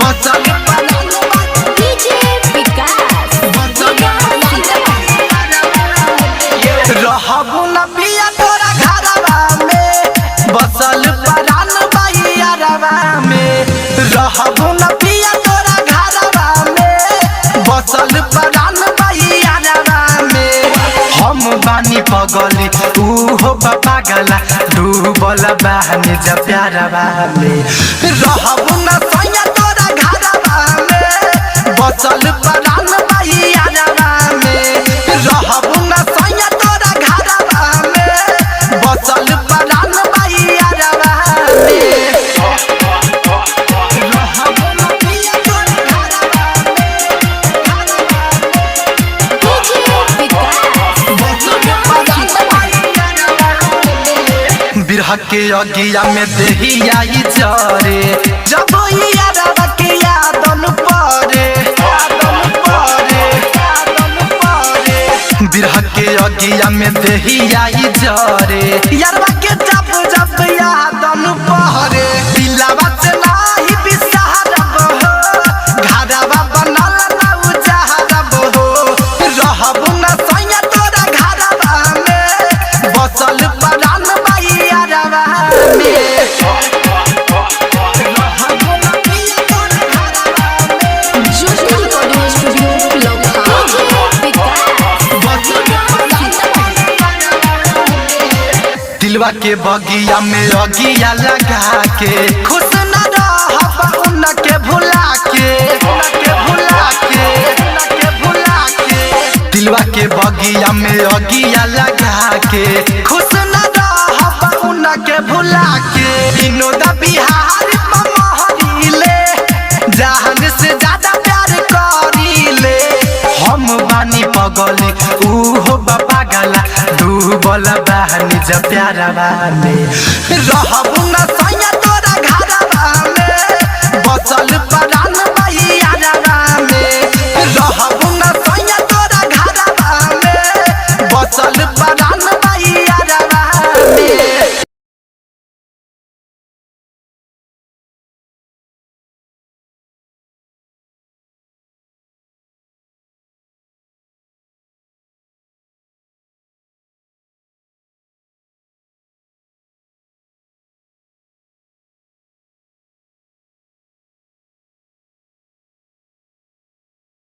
बसल डीजे विकास रहबू न पिया तोरा घरवा में बसल परान बैरवा में रहबू न पिया तोरा घरवा में बसल परान बैरवा में हम बानी पगली तू हो पागला डूबल बहनी जब प्यारवा में रहबू न सैया तोरा घरवा में बसल परान बैरवा में रहबू न सैया तोरा घरवा में बसल परान बैरवा में रहबू न पिया तोरा घरवा बिरह के अगिया में देहिया चरे जब यारवा के यादन परे बिरह के अगिया में देहिया चरे यारवा के जब जब यादन परे दिलवा से नाही बिसहरब हो घरवा बनल ना उजहरब हो रहबू न सैया तोरा घरवा में बसल परान बैरवा में रहबू न पिया तोरा घरवा में ज्योति रिकॉर्डिंग स्टूडियो लखनऊ दिलवा के बगिया में अगिया लगा के खुश न रहब उनके भुला के दिलवा के बगिया में अगिया लगा के खुश न रहब उनके भुला के विनोद बिहारी महरीले जहान से ज्यादा प्यार करीले हम बानी पगली ऊ हो पागला डूबल बहनी जब प्यारवा में रहब